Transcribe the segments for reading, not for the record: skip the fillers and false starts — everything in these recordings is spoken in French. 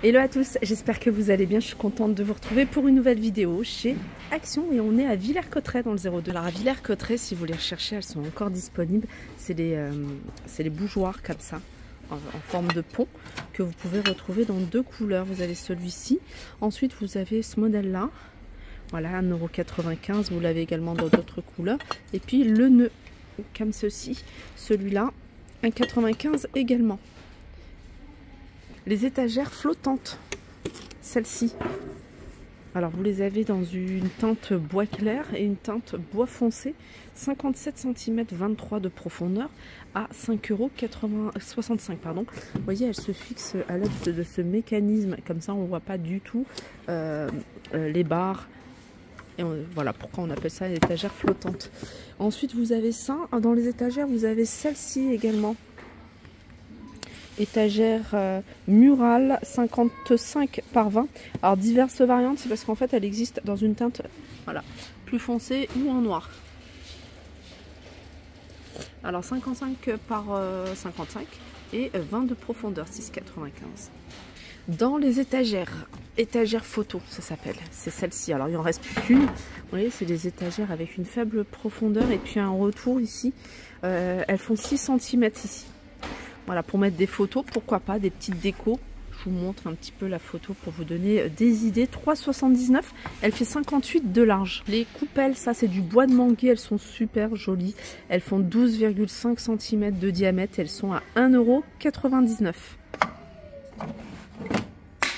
Hello à tous, j'espère que vous allez bien. Je suis contente de vous retrouver pour une nouvelle vidéo chez Action et on est à Villers-Cotterêts dans le 02. Alors à Villers-Cotterêts, si vous les recherchez, elles sont encore disponibles. C'est les bougeoirs comme ça, en forme de pont, que vous pouvez retrouver dans deux couleurs. Vous avez celui-ci, ensuite vous avez ce modèle-là, voilà, 1,95 €. Vous l'avez également dans d'autres couleurs. Et puis le nœud, comme ceci, celui-là, 1,95 € également. Les étagères flottantes, celles-ci. Alors vous les avez dans une teinte bois clair et une teinte bois foncé, 57 cm 23 de profondeur à 5,65 €. Vous voyez, elles se fixent à l'aide de ce mécanisme, comme ça on ne voit pas du tout les barres. Et voilà pourquoi on appelle ça étagère flottante. Ensuite vous avez ça, dans les étagères vous avez celle-ci également. Étagère murale 55 par 20. Alors diverses variantes, c'est parce qu'en fait elle existe dans une teinte, voilà, plus foncée ou en noir. Alors 55 par 55 et 20 de profondeur, 6,95 €. Dans les étagères photo, ça s'appelle, c'est celle-ci. Alors il en reste plus qu'une. Vous voyez, c'est des étagères avec une faible profondeur et puis un retour ici. Elles font 6 cm ici. Voilà, pour mettre des photos, pourquoi pas, des petites décos. Je vous montre un petit peu la photo pour vous donner des idées. 3,79 €, elle fait 58 de large. Les coupelles, ça c'est du bois de manguier, elles sont super jolies. Elles font 12,5 cm de diamètre, elles sont à 1,99 €.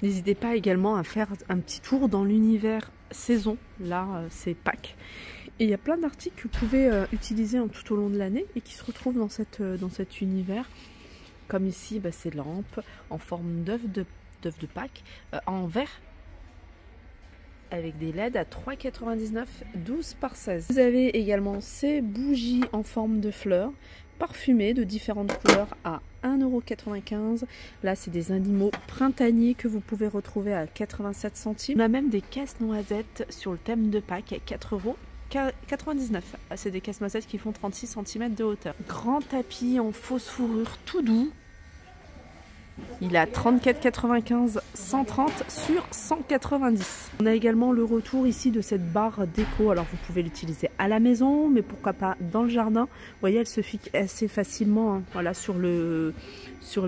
N'hésitez pas également à faire un petit tour dans l'univers saison. Là, c'est Pâques. Et il y a plein d'articles que vous pouvez utiliser tout au long de l'année et qui se retrouvent dans cet univers. Comme ici, ces lampes en forme d'œuf de Pâques en verre avec des LED à 3,99 €, 12 par 16. Vous avez également ces bougies en forme de fleurs parfumées de différentes couleurs à 1,95 €. Là, c'est des animaux printaniers que vous pouvez retrouver à 87 centimes. On a même des casse-noisettes sur le thème de Pâques à 4,99 €. C'est des casse-noisettes qui font 36 cm de hauteur. Grand tapis en fausse fourrure tout doux. Il a 34,95 €, 130 sur 190. On a également le retour ici de cette barre déco. Alors vous pouvez l'utiliser à la maison, mais pourquoi pas dans le jardin. Vous voyez, elle se fixe assez facilement, hein, voilà, sur les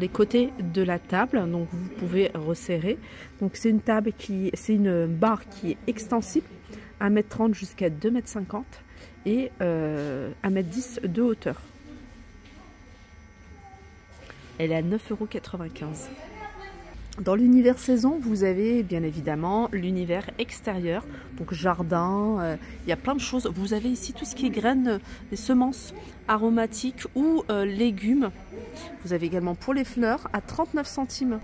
côtés de la table. Donc vous pouvez resserrer. Donc c'est une barre qui est extensible, 1,30 m jusqu'à 2,50 m et 1,10 m de hauteur. Elle est à 9,95 €. Dans l'univers saison, vous avez bien évidemment l'univers extérieur, donc jardin, il y a plein de choses. Vous avez ici tout ce qui est graines, des semences aromatiques ou légumes. Vous avez également pour les fleurs à 39 centimes.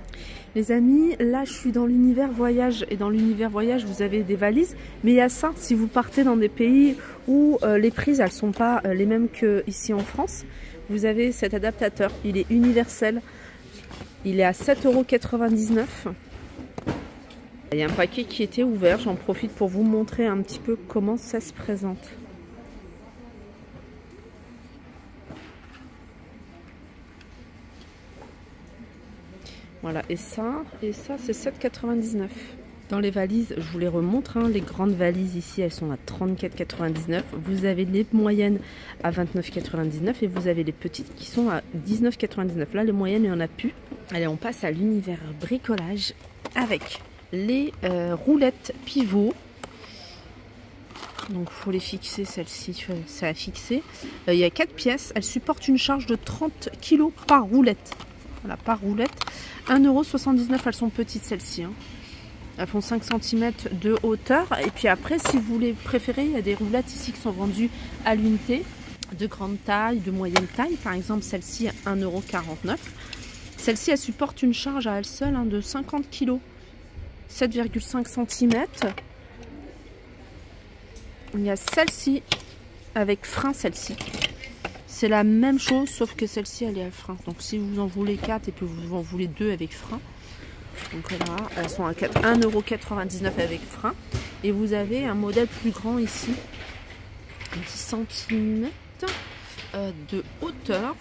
Les amis, là je suis dans l'univers voyage et dans l'univers voyage vous avez des valises, mais il y a ça, si vous partez dans des pays où les prises elles sont pas les mêmes qu'ici en France, vous avez cet adaptateur, il est universel, il est à 7,99 €. Il y a un paquet qui était ouvert, j'en profite pour vous montrer un petit peu comment ça se présente. Voilà, et ça c'est 7,99 €. Dans les valises, je vous les remontre, hein, les grandes valises ici, elles sont à 34,99 €. Vous avez les moyennes à 29,99 € et vous avez les petites qui sont à 19,99 €. Là, les moyennes, il n'y en a plus. Allez, on passe à l'univers bricolage avec les roulettes pivots. Donc, il faut les fixer, celle-ci, ça a fixé. Il y a 4 pièces, elles supportent une charge de 30 kg par roulette. Voilà, par roulette. 1,79 €, elles sont petites, celles-ci, hein. Elles font 5 cm de hauteur. Et puis après, si vous les préférez, il y a des roulettes ici qui sont vendues à l'unité, de grande taille, de moyenne taille. Par exemple, celle-ci à 1,49 €. Celle-ci, elle supporte une charge à elle seule, hein, de 50 kg. 7,5 cm. Il y a celle-ci avec frein, celle-ci. C'est la même chose, sauf que celle-ci, elle est à frein. Donc si vous en voulez 4 et que vous en voulez 2 avec frein, donc là, elles sont à 1,99 € avec frein. Et vous avez un modèle plus grand ici, 10 cm de hauteur.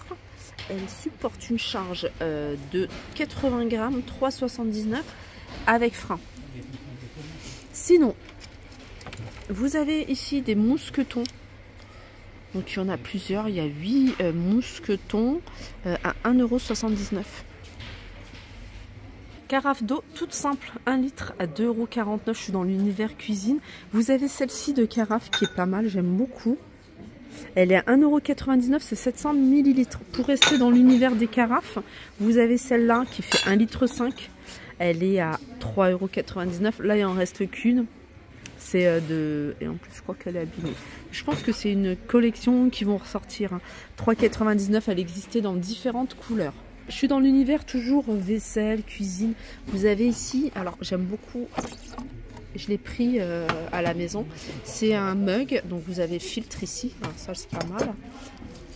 Elle supporte une charge de 80 grammes, 3,79 €. avec frein. Sinon, vous avez ici des mousquetons. Donc il y en a plusieurs, il y a 8 mousquetons à 1,79 €. Carafe d'eau toute simple, 1 litre à 2,49 €. Je suis dans l'univers cuisine. Vous avez celle-ci de carafe qui est pas mal, j'aime beaucoup. Elle est à 1,99 €, c'est 700 ml. Pour rester dans l'univers des carafes, vous avez celle-là qui fait 1,5 litre. Elle est à 3,99 €. Là, il en reste qu'une. C'est et en plus, je crois qu'elle est abîmée. Je pense que c'est une collection qui vont ressortir. 3,99 €, elle existait dans différentes couleurs. Je suis dans l'univers toujours vaisselle, cuisine. Vous avez ici, alors j'aime beaucoup, je l'ai pris à la maison. C'est un mug, donc vous avez filtre ici. Alors ça c'est pas mal.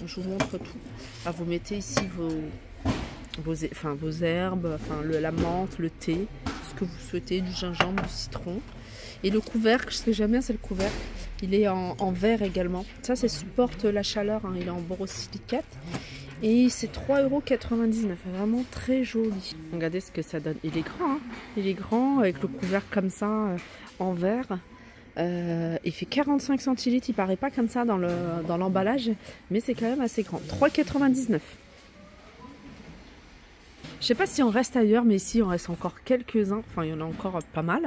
Je vous montre tout. Alors, vous mettez ici vos herbes, la menthe, le thé, ce que vous souhaitez, du gingembre, du citron. Et le couvercle, ce que j'aime bien, c'est le couvercle. Il est en verre également. Ça supporte la chaleur, hein. Il est en borosilicate. Et c'est 3,99 €. Vraiment très joli. Regardez ce que ça donne. Il est grand, hein. Il est grand avec le couvercle comme ça en verre. Il fait 45 centilitres. Il paraît pas comme ça dans l'emballage, mais c'est quand même assez grand. 3,99 €. Je sais pas si on reste ailleurs, mais ici on reste encore quelques-uns. Enfin, il y en a encore pas mal.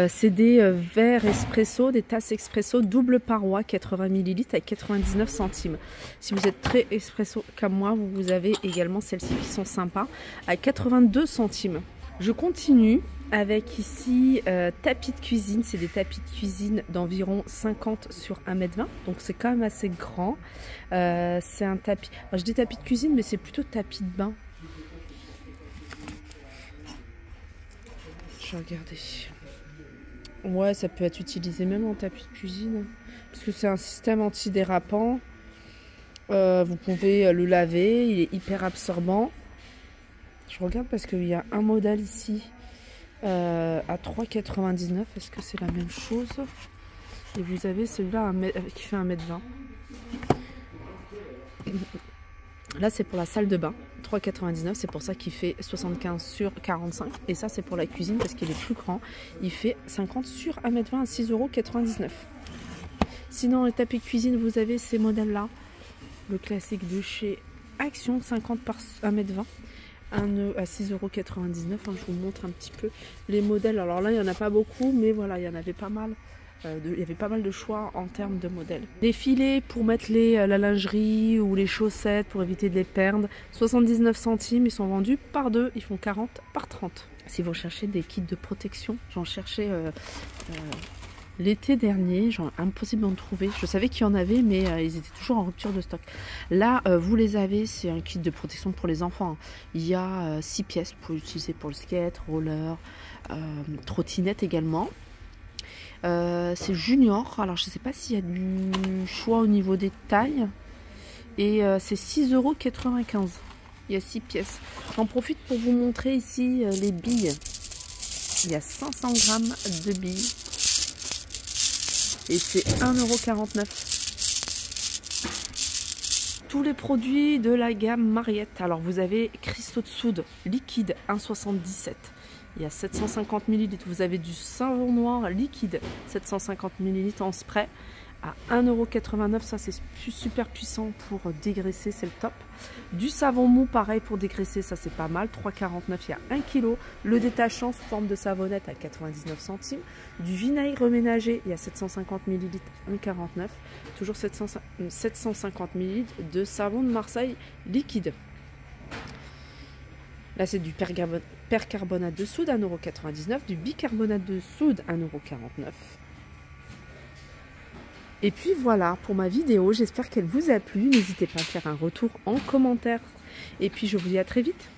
C'est des verres espresso, des tasses espresso double paroi, 80 ml à 99 centimes. Si vous êtes très espresso comme moi, vous avez également celles-ci qui sont sympas à 82 centimes. Je continue avec ici tapis de cuisine. C'est des tapis de cuisine d'environ 50 sur 1,20 m. Donc c'est quand même assez grand. C'est un tapis. Alors, je dis tapis de cuisine, mais c'est plutôt tapis de bain. Regardez. Ouais, ça peut être utilisé même en tapis de cuisine. Parce que c'est un système antidérapant. Vous pouvez le laver. Il est hyper absorbant. Je regarde parce qu'il y a un modèle ici à 3,99 €. Est-ce que c'est la même chose? Et vous avez celui-là qui fait 1,20 m. Là, c'est pour la salle de bain. 3,99 €, c'est pour ça qu'il fait 75 sur 45. Et ça, c'est pour la cuisine parce qu'il est plus grand. Il fait 50 sur 1,20 m à 6,99 €. Sinon, les tapis de cuisine, vous avez ces modèles-là. Le classique de chez Action, 50 par 1,20 m, à 6,99 €. Je vous montre un petit peu les modèles. Alors là, il n'y en a pas beaucoup, mais voilà, il y en avait pas mal. Il y avait pas mal de choix en termes de modèles. Les filets pour mettre la lingerie ou les chaussettes pour éviter de les perdre, 79 centimes, ils sont vendus par 2, ils font 40 par 30. Si vous cherchez des kits de protection, j'en cherchais l'été dernier, impossible d'en trouver. Je savais qu'il y en avait, mais ils étaient toujours en rupture de stock. Là, vous les avez, c'est un kit de protection pour les enfants. Il y a 6 pièces pour utiliser pour le skate, roller, trottinette également. C'est junior, alors je ne sais pas s'il y a du choix au niveau des tailles. Et c'est 6,95 €. Il y a 6 pièces. J'en profite pour vous montrer ici les billes. Il y a 500 grammes de billes. Et c'est 1,49 €. Tous les produits de la gamme Mariette. Alors vous avez cristaux de soude liquide 1,77 €. Il y a 750 ml. Vous avez du savon noir liquide 750 ml en spray à 1,89 €. Ça, c'est super puissant pour dégraisser, c'est le top. Du savon mou, pareil pour dégraisser, ça c'est pas mal. 3,49 €, il y a 1 kg. Le détachant sous forme de savonnette à 99 centimes. Du vinaigre ménager, il y a 750 ml, 1,49 €. Toujours 750 ml de savon de Marseille liquide. Là, c'est du percarbonate de soude, 1,99 €, du bicarbonate de soude, 1,49 €. Et puis voilà pour ma vidéo, j'espère qu'elle vous a plu. N'hésitez pas à faire un retour en commentaire. Et puis je vous dis à très vite.